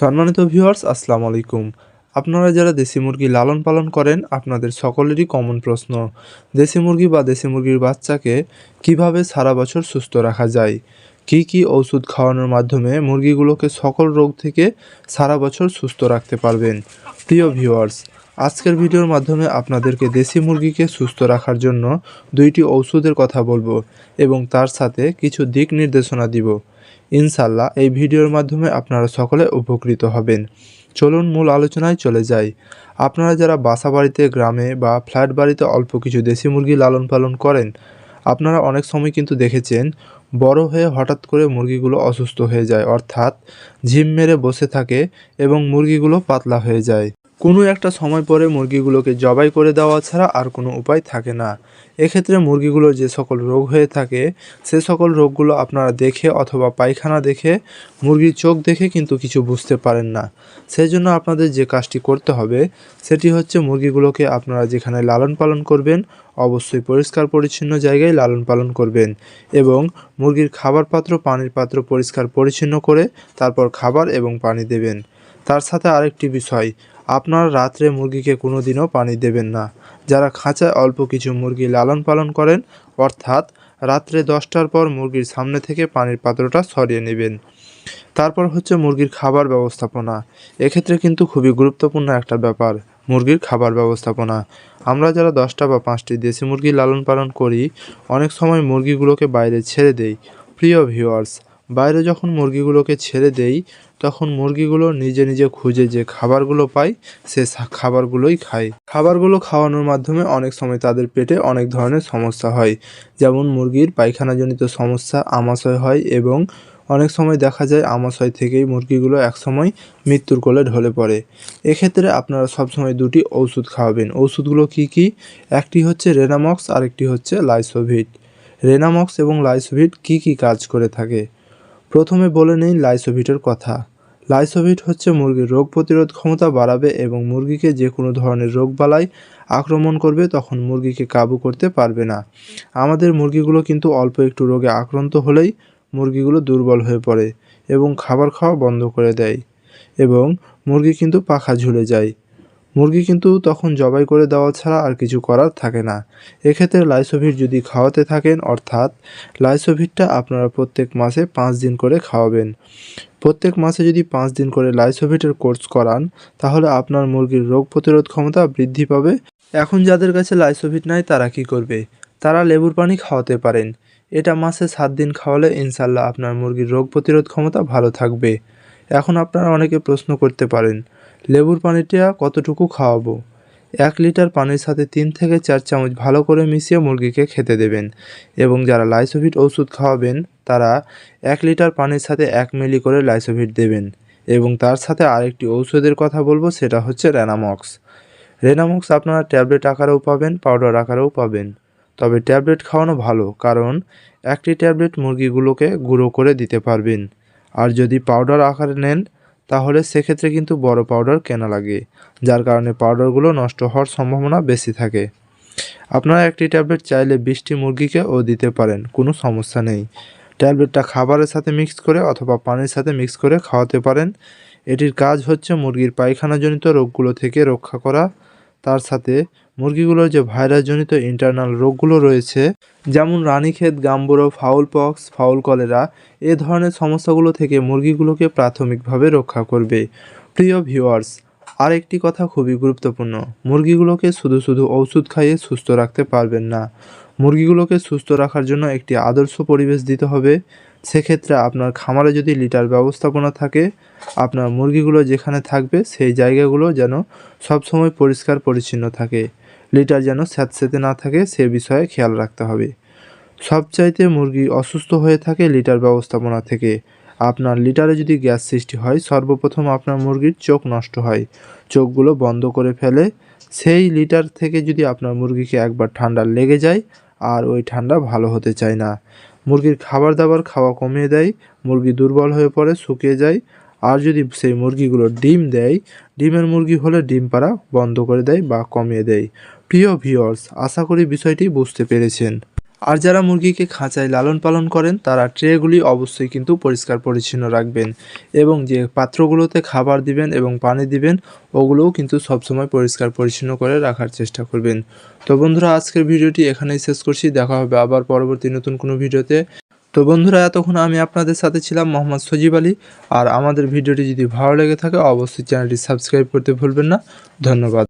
সম্মানিত ভিউয়ার্স, আসসালামু আলাইকুম। আপনারা যারা দেশি মুরগি লালন পালন করেন, আপনাদের সকলেরই কমন প্রশ্ন, দেশি মুরগি বা দেশি মুরগির বাচ্চাকে কিভাবে সারা বছর সুস্থ রাখা যায়? কি কি ওষুধ খাওয়ানোর মাধ্যমে মুরগিগুলোকে সকল রোগ থেকে সারা বছর সুস্থ রাখতে পারবেন? প্রিয় ভিউয়ার্স, আজকের ভিডিওর মাধ্যমে আপনাদেরকে দেশি মুরগিকে সুস্থ রাখার জন্য 2টি ওষুধের কথা বলবো এবং তার সাথে কিছু দিক নির্দেশনা দিব। ইনশাল্লাহ এই ভিডিওর মাধ্যমে আপনারা সকলে উপকৃত হবেন। চলুন মূল আলোচনায় চলে যাই। আপনারা যারা বাসা বাড়িতে, গ্রামে বা ফ্ল্যাট বাড়িতে অল্প কিছু দেশি মুরগি লালন পালন করেন, আপনারা অনেক সময় কিন্তু দেখেছেন বড় হয়ে হঠাৎ করে মুরগিগুলো অসুস্থ হয়ে যায়, অর্থাৎ ঝিম মেরে বসে থাকে এবং মুরগিগুলো পাতলা হয়ে যায়। কোনো একটা সময় পরে মুরগিগুলোকে জবাই করে দেওয়া ছাড়া আর কোনো উপায় থাকে না। এক্ষেত্রে মুরগিগুলোর যে সকল রোগ হয়ে থাকে, সে সকল রোগগুলো আপনারা দেখে অথবা পায়খানা দেখে, মুরগির চোখ দেখে কিন্তু কিছু বুঝতে পারেন না। সেই জন্য আপনাদের যে কাজটি করতে হবে সেটি হচ্ছে মুরগিগুলোকে আপনারা যেখানে লালন পালন করবেন অবশ্যই পরিষ্কার পরিচ্ছন্ন জায়গায় লালন পালন করবেন এবং মুরগির খাবার পাত্র, পানির পাত্র পরিষ্কার পরিচ্ছন্ন করে তারপর খাবার এবং পানি দেবেন। তার সাথে আরেকটি বিষয়, আপনারা রাত্রে মুরগিকে কোনোদিনও পানি দেবেন না। যারা খাঁচায় অল্প কিছু মুরগি লালন পালন করেন, অর্থাৎ রাত্রে 10টার পর মুরগির সামনে থেকে পানির পাত্রটা সরিয়ে নেবেন। তারপর হচ্ছে মুরগির খাবার ব্যবস্থাপনা। এক্ষেত্রে কিন্তু খুবই গুরুত্বপূর্ণ একটা ব্যাপার, মুরগির খাবার ব্যবস্থাপনা। আমরা যারা 10টা বা 5টি দেশি মুরগি লালন পালন করি, অনেক সময় মুরগিগুলোকে বাইরে ছেড়ে দেই। প্রিয় ভিউয়ার্স, বাইরে যখন মুরগিগুলোকে ছেড়ে দেই, তখন মুরগিগুলো নিজে নিজে খুঁজে যে খাবারগুলো পায়, সে খাবারগুলোই খায়। খাবারগুলো খাওয়ানোর মাধ্যমে অনেক সময় তাদের পেটে অনেক ধরনের সমস্যা হয়, যেমন মুরগির পায়খানাজনিত সমস্যা, আমাশয় হয় এবং অনেক সময় দেখা যায় আমাশয় থেকেই মুরগিগুলো একসময় মৃত্যুর কোলে ঢলে পড়ে। এক্ষেত্রে আপনারা সবসময় 2টি ওষুধ খাওয়াবেন। ওষুধগুলো কি কি? একটি হচ্ছে রেনামক্স, আরেকটি হচ্ছে লাইসোভিট। রেনামক্স এবং লাইসোভিট কি কি কাজ করে থাকে? প্রথমে বলে নেই লাইসোভিটের কথা। লাইসোভিট হচ্ছে মুরগির রোগ প্রতিরোধ ক্ষমতা বাড়াবে এবং মুরগিকে যে কোনো ধরনের রোগবালাই আক্রমণ করবে তখন মুরগিকে কাবু করতে পারবে না। আমাদের মুরগিগুলো কিন্তু অল্প একটু রোগে আক্রান্ত হলেই মুরগিগুলো দুর্বল হয়ে পড়ে এবং খাবার খাওয়া বন্ধ করে দেয় এবং মুরগি কিন্তু পাখা ঝুলে যায়। মুরগি কিন্তু তখন জবাই করে দেওয়া ছাড়া আর কিছু করার থাকে না। এক্ষেত্রে লাইসোভিট যদি খাওয়াতে থাকেন, অর্থাৎ লাইসোভিটটা আপনারা প্রত্যেক মাসে 5 দিন করে খাওয়াবেন। প্রত্যেক মাসে যদি 5 দিন করে লাইসোভিটের কোর্স করান, তাহলে আপনার মুরগির রোগ প্রতিরোধ ক্ষমতা বৃদ্ধি পাবে। এখন যাদের কাছে লাইসোভিট নাই তারা কি করবে? তারা লেবুর পানি খাওয়াতে পারেন। এটা মাসে 7 দিন খাওয়ালে ইনশাল্লাহ আপনার মুরগির রোগ প্রতিরোধ ক্ষমতা ভালো থাকবে। এখন আপনারা অনেকে প্রশ্ন করতে পারেন, লেবুর পানিটা কতটুকু খাওয়াবো? 1 লিটার পানির সাথে 3 থেকে 4 চামচ ভালো করে মিশিয়ে মুরগিকে খেতে দেবেন এবং যারা লাইসোভিট ওষুধ খাওয়াবেন তারা 1 লিটার পানির সাথে 1 মিলি করে লাইসোভিট দেবেন এবং তার সাথে আরেকটি ঔষধের কথা বলবো, সেটা হচ্ছে রেনামক্স। রেনামক্স আপনারা ট্যাবলেট আকারেও পাবেন, পাউডার আকারেও পাবেন। তবে ট্যাবলেট খাওয়ানো ভালো, কারণ একটি ট্যাবলেট মুরগিগুলোকে গুঁড়ো করে দিতে পারবেন। আর যদি পাউডার আকারে নেন তাহলে সেক্ষেত্রে কিন্তু বড় পাউডার কেনা লাগে, যার কারণে পাউডারগুলো নষ্ট হওয়ার সম্ভাবনা বেশি থাকে। আপনারা একটি ট্যাবলেট চাইলে 20টি মুরগিকেও দিতে পারেন, কোনো সমস্যা নেই। ট্যাবলেটটা খাবারের সাথে মিক্স করে অথবা পানির সাথে মিক্স করে খাওয়াতে পারেন। এটির কাজ হচ্ছে মুরগির পায়খানাজনিত রোগগুলো থেকে রক্ষা করা। তার সাথে মুরগিগুলোর যে ভাইরাসজনিত ইন্টারনাল রোগগুলো রয়েছে, যেমন Ranikhet, Gumboro, fowl pox, fowl cholera, এ ধরনের সমস্যাগুলো থেকে মুরগিগুলোকে প্রাথমিকভাবে রক্ষা করবে। প্রিয় ভিউয়ার্স, আরেকটি কথা খুবই গুরুত্বপূর্ণ, মুরগিগুলোকে শুধু শুধু ওষুধ খাইয়ে সুস্থ রাখতে পারবেন না। মুরগিগুলোকে সুস্থ রাখার জন্য একটি আদর্শ পরিবেশ দিতে হবে। সেক্ষেত্রে আপনার খামারে যদি লিটার ব্যবস্থাপনা থাকে, আপনার মুরগিগুলো যেখানে থাকবে সেই জায়গাগুলো যেন সবসময় পরিষ্কার পরিচ্ছন্ন থাকে। লিটার যেন স্যাঁতসেঁতে না থাকে, সে বিষয়ে খেয়াল রাখতে হবে। সবচাইতে মুরগি অসুস্থ হয়ে থাকে লিটার ব্যবস্থাপনা থেকে। আপনার লিটারে যদি গ্যাস সৃষ্টি হয়, সর্বপ্রথম আপনার মুরগির চোখ নষ্ট হয়, চোখগুলো বন্ধ করে ফেলে। সেই লিটার থেকে যদি আপনার মুরগিকে একবার ঠান্ডা লেগে যায়, আর ওই ঠান্ডা ভালো হতে চায় না। মুরগির খাবার দাবার খাওয়া কমিয়ে দেয়, মুরগি দুর্বল হয়ে পড়ে, শুকিয়ে যায়। আর যদি সেই মুরগিগুলো ডিম দেয়, ডিমের মুরগি হলে ডিম পাড়া বন্ধ করে দেয় বা কমিয়ে দেয়। প্রিয় ভিউয়ার্স, আশা করি বিষয়টি বুঝতে পেরেছেন। আর যারা মুরগিকে খাঁচায় লালন পালন করেন তারা ট্রেগুলি অবশ্যই কিন্তু পরিষ্কার পরিচ্ছন্ন রাখবেন এবং যে পাত্রগুলোতে খাবার দিবেন এবং পানি দিবেন ওগুলোও কিন্তু সবসময় পরিষ্কার পরিচ্ছন্ন করে রাখার চেষ্টা করবেন। তো বন্ধুরা, আজকের ভিডিওটি এখানেই শেষ করছি। দেখা হবে আবার পরবর্তী নতুন কোনো ভিডিওতে। তো বন্ধুরা, এতক্ষণ আমি আপনাদের সাথে ছিলাম মোহাম্মদ সজীব আলী। আর আমাদের ভিডিওটি যদি ভালো লেগে থাকে অবশ্যই চ্যানেলটি সাবস্ক্রাইব করতে ভুলবেন না। ধন্যবাদ।